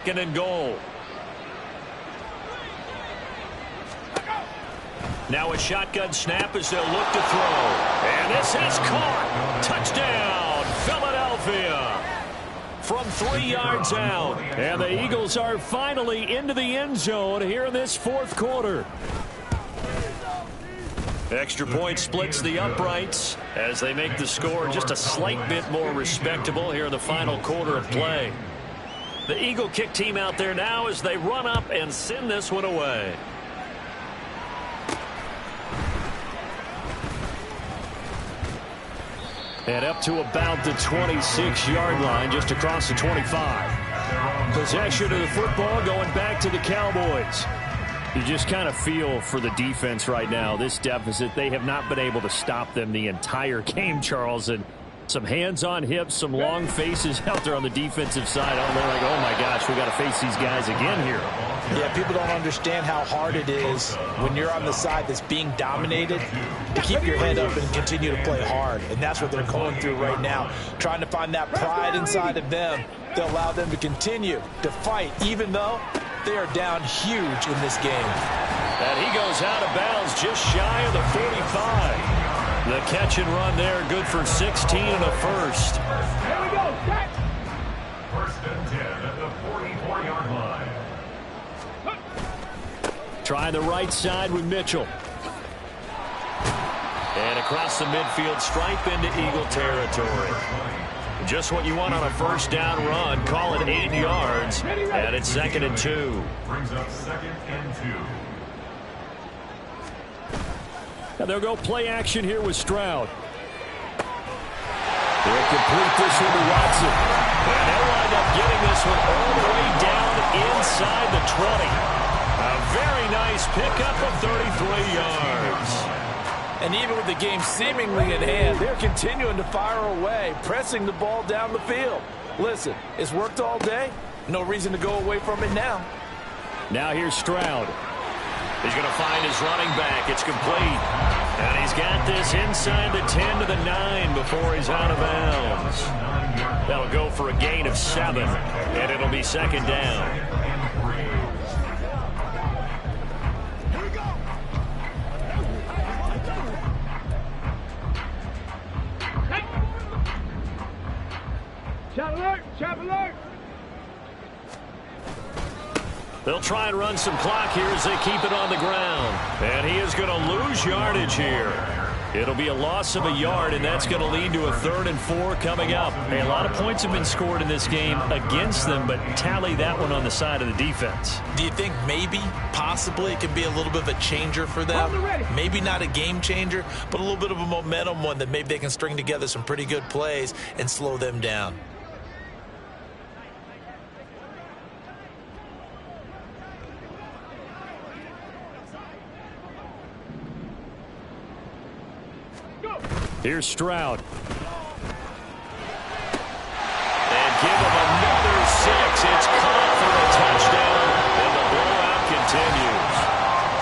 Second and goal. Now a shotgun snap as they'll look to throw. And this is caught. Touchdown, Philadelphia. From 3 yards out. And the Eagles are finally into the end zone here in this fourth quarter. Extra point splits the uprights as they make the score just a slight bit more respectable here in the final quarter of play. The Eagle kick team out there now as they run up and send this one away. And up to about the 26-yard line, just across the 25. Possession of the football going back to the Cowboys. You just kind of feel for the defense right now. This deficit, they have not been able to stop them the entire game, Charles. And some hands on hips, some long faces out there on the defensive side. They're like, oh my gosh, we got to face these guys again here. Yeah, people don't understand how hard it is when you're on the side that's being dominated to keep your head up and continue to play hard. And that's what they're going through right now, trying to find that pride inside of them to allow them to continue to fight, even though they are down huge in this game. And he goes out of bounds just shy of the 45. The catch and run there, good for 16 and a first. Here we go, set. First and 10 at the 44-yard line. Try the right side with Mitchell. And across the midfield stripe into Eagle territory. Just what you want on a first down run. Call it 8 yards. And it's 2nd and 2. Brings up 2nd and 2. Now they'll go play action here with Stroud. They'll complete this one to Watson. And they'll wind up getting this one all the way down inside the 20. A very nice pickup of 33 yards. And even with the game seemingly in hand, they're continuing to fire away, pressing the ball down the field. Listen, it's worked all day. No reason to go away from it now. Now here's Stroud. He's going to find his running back. It's complete. And he's got this inside the 10 to the 9 before he's out of bounds. That'll go for a gain of 7. And it'll be 2nd down. Shot alert! Shot alert! They'll try and run some clock here as they keep it on the ground. And he is going to lose yardage here. It'll be a loss of a yard, and that's going to lead to a 3rd and 4 coming up. Hey, a lot of points have been scored in this game against them, but tally that one on the side of the defense. Do you think maybe, possibly, it could be a little bit of a changer for them? Maybe not a game changer, but a little bit of a momentum one that maybe they can string together some pretty good plays and slow them down. Here's Stroud. And give him another 6. It's caught for a touchdown. And the blowout continues.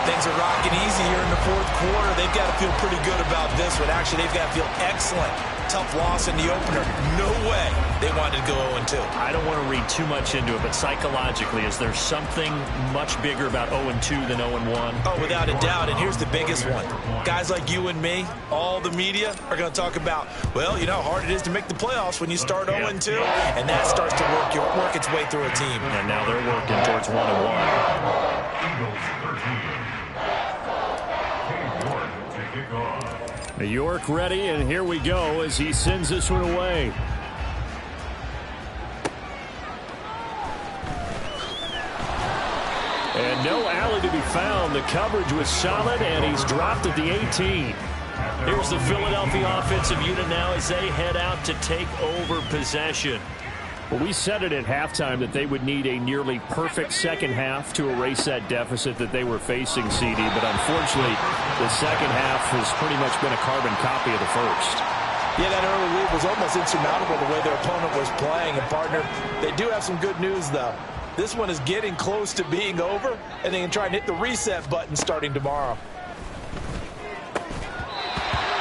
Things are rocking easy here in the fourth quarter. They've got to feel pretty good about this one. Actually, they've got to feel excellent. Tough loss in the opener. No way they wanted to go 0-2. I don't want to read too much into it, but psychologically, is there something much bigger about 0-2 than 0-1? Oh, without a doubt, and here's the biggest one. Guys like you and me, all the media, are going to talk about, well, you know how hard it is to make the playoffs when you start 0-2, and that starts to work its way through a team. And now they're working towards 1-1. Eagles 13. To kick off. New York ready, and here we go as he sends this one away. And no alley to be found. The coverage was solid, and he's dropped at the 18. Here's the Philadelphia offensive unit now as they head out to take over possession. Well, we said it at halftime that they would need a nearly perfect second half to erase that deficit that they were facing, CD. But unfortunately, the second half has pretty much been a carbon copy of the first. Yeah, that early lead was almost insurmountable the way their opponent was playing. And, partner, they do have some good news, though. This one is getting close to being over, and they can try and hit the reset button starting tomorrow.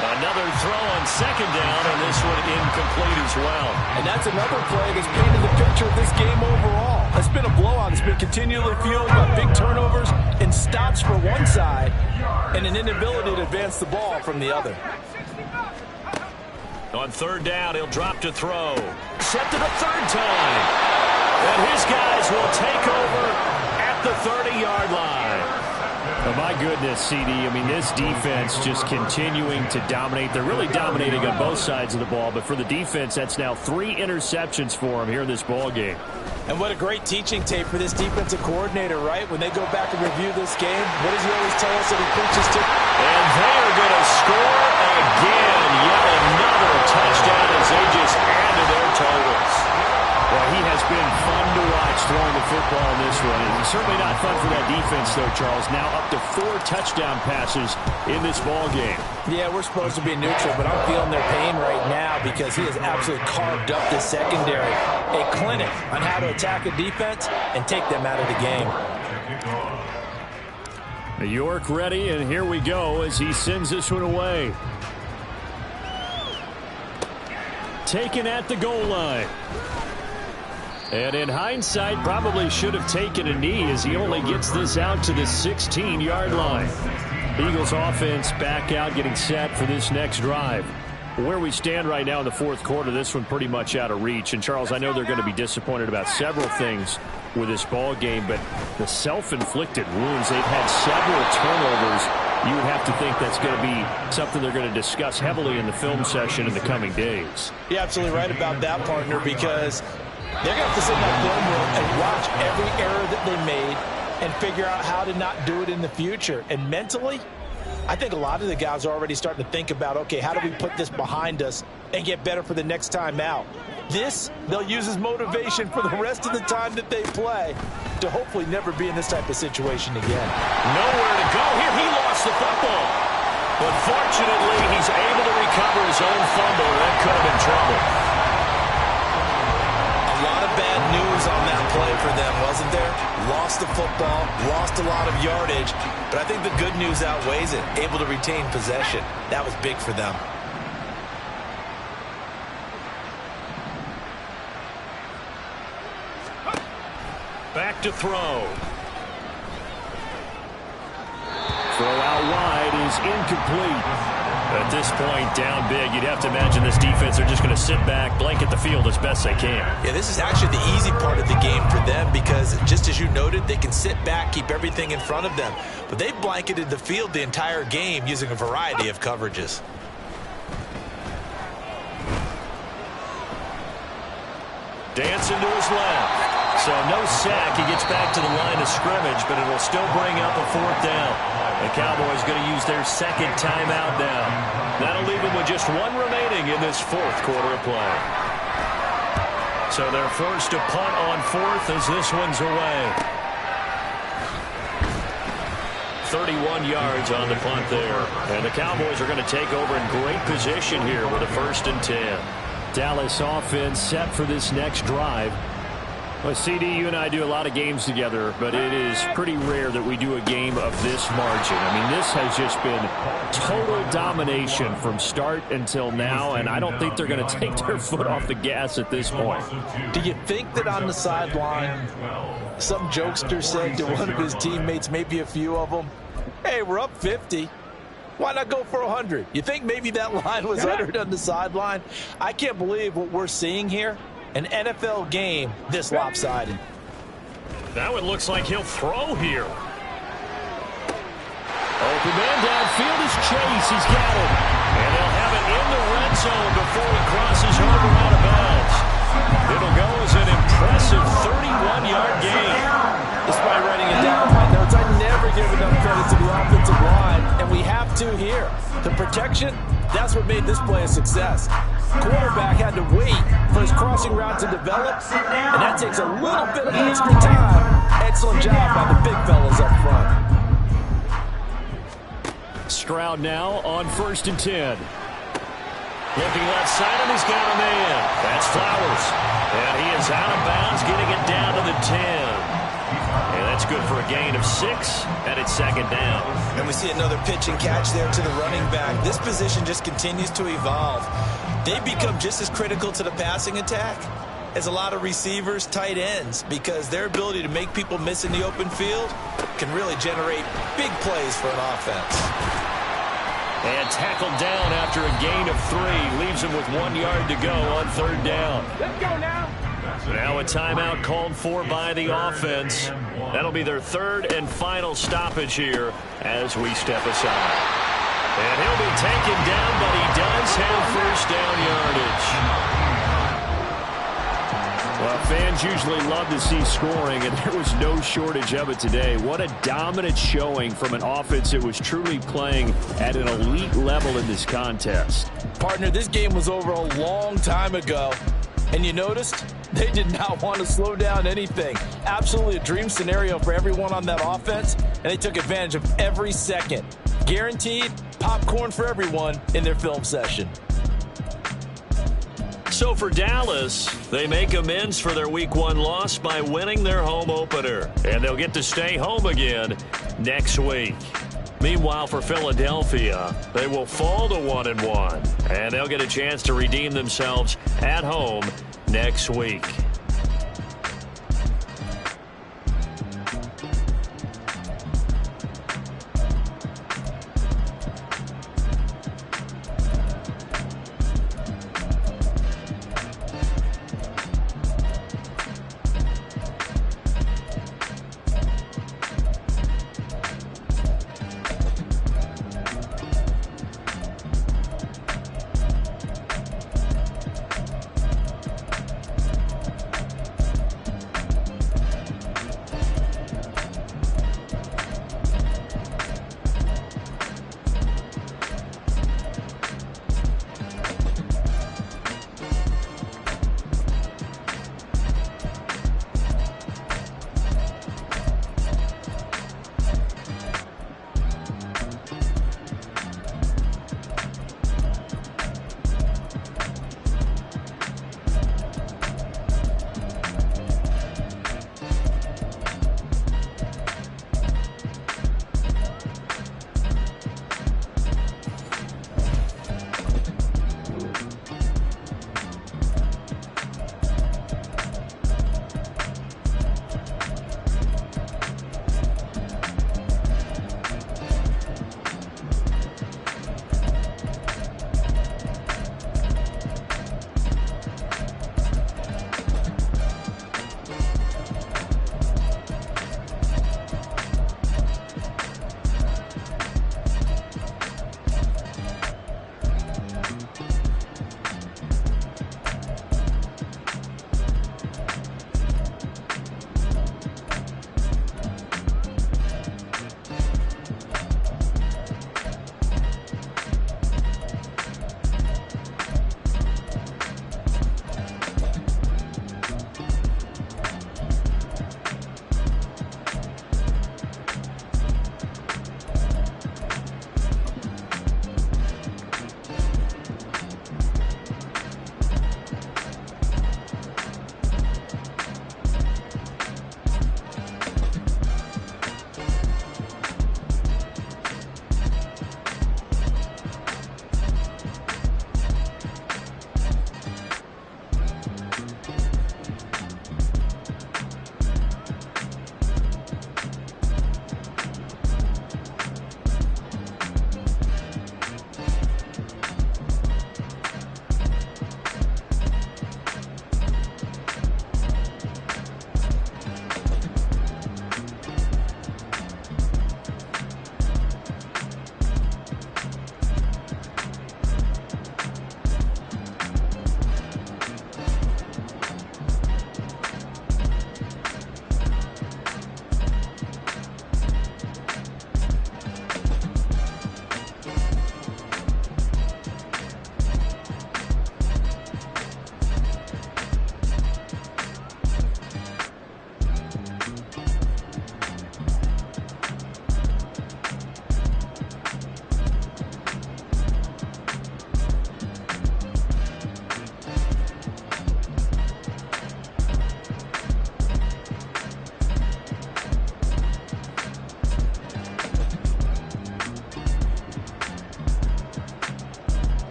Another throw on 2nd down, and this one incomplete as well. And that's another play that's painted the picture of this game overall. It's been a blowout. It's been continually fueled by big turnovers and stops for one side and an inability to advance the ball from the other. On third down, he'll drop to throw. Set to the third time. And his guys will take over at the 30-yard line. Oh, my goodness, CD. I mean, this defense just continuing to dominate. They're really dominating on both sides of the ball. But for the defense, that's now 3 interceptions for them here in this ball game. And what a great teaching tape for this defensive coordinator, right? When they go back and review this game, what does he always tell us that he preaches to? And they are going to score again. Yet another touchdown as they just added their totals. Well, he has been fun to watch throwing the football in this one. And certainly not fun for that defense, though, Charles. Now up to 4 touchdown passes in this ball game. Yeah, we're supposed to be neutral, but I'm feeling their pain right now because he has absolutely carved up this secondary. A clinic on how to attack a defense and take them out of the game. York ready, and here we go as he sends this one away. Taken at the goal line. And in hindsight, probably should have taken a knee as he only gets this out to the 16-yard line. Eagles offense back out, getting set for this next drive. Where we stand right now in the fourth quarter, this one pretty much out of reach. And, Charles, I know they're going to be disappointed about several things with this ball game, but the self-inflicted wounds, they've had several turnovers. You would have to think that's going to be something they're going to discuss heavily in the film session in the coming days. You're absolutely right about that, partner, because they're going to have to sit in that film room and watch every error that they made and figure out how to not do it in the future. And mentally, I think a lot of the guys are already starting to think about, okay, how do we put this behind us and get better for the next time out? This, they'll use as motivation for the rest of the time that they play to hopefully never be in this type of situation again. Nowhere to go here. He lost the football. But fortunately, he's able to recover his own fumble. That could have been trouble. A lot of bad news on that play for them, wasn't there? Lost the football, lost a lot of yardage, but I think the good news outweighs it. Able to retain possession. That was big for them. Back to throw. Throw out wide is incomplete. At this point, down big, you'd have to imagine this defense are just going to sit back, blanket the field as best they can. Yeah, this is actually the easy part of the game for them because, just as you noted, they can sit back, keep everything in front of them. But they've blanketed the field the entire game using a variety of coverages. Dancing to his left. So no sack. He gets back to the line of scrimmage, but it'll still bring up a 4th down. The Cowboys going to use their second timeout now. That'll leave them with just 1 remaining in this 4th quarter of play. So they're forced to punt on 4th as this one's away. 31 yards on the punt there. And the Cowboys are going to take over in great position here with a 1st and 10. Dallas offense set for this next drive. Well, CD, you and I do a lot of games together, but it is pretty rare that we do a game of this margin. I mean, this has just been total domination from start until now, and I don't think they're going to take their foot off the gas at this point. Do you think that on the sideline, some jokester said to one of his teammates, maybe a few of them, hey, we're up 50. Why not go for 100? You think maybe that line was uttered on the sideline? I can't believe what we're seeing here. An NFL game this lopsided. Now it looks like he'll throw here. Open man downfield is Chase. He's got it. And they'll have it in the red zone before he crosses over out of bounds. It'll go as an impressive 31-yard gain. Despite writing it down in my notes, I never give enough credit to the offensive line, and we have to here. The protection, that's what made this play a success. Quarterback had to wait for his crossing route to develop, and that takes a little bit of extra time. Excellent job by the big fellas up front. Stroud now on 1st and 10. Looking left side, and he's got a man. That's Flowers. And he is out of bounds, getting it down to the 10. And that's good for a gain of 6, and it's 2nd down. And we see another pitch and catch there to the running back. This position just continues to evolve. They become just as critical to the passing attack is a lot of receivers, tight ends, because their ability to make people miss in the open field can really generate big plays for an offense. And tackled down after a gain of 3. Leaves him with 1 yard to go on 3rd down. Let's go now. Now a timeout called for by the offense. That'll be their 3rd and final stoppage here as we step aside. And he'll be taken down, but he does have 1st down yardage. Well, fans usually love to see scoring, and there was no shortage of it today. What a dominant showing from an offense that was truly playing at an elite level in this contest. Partner, this game was over a long time ago, and you noticed they did not want to slow down anything. Absolutely a dream scenario for everyone on that offense, and they took advantage of every second. Guaranteed popcorn for everyone in their film session. So for Dallas, they make amends for their Week 1 loss by winning their home opener. And they'll get to stay home again next week. Meanwhile, for Philadelphia, they will fall to 1-1. And they'll get a chance to redeem themselves at home next week.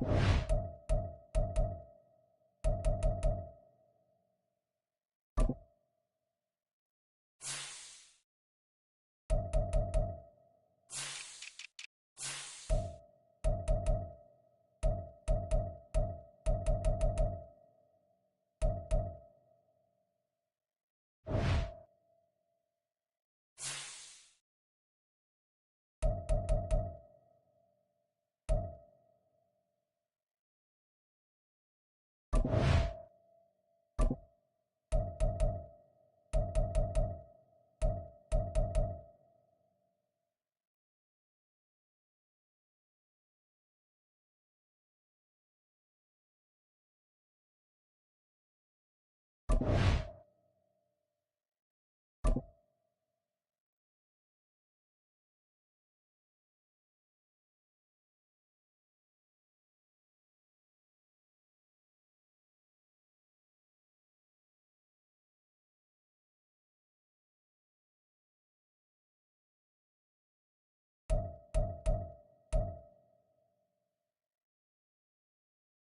line.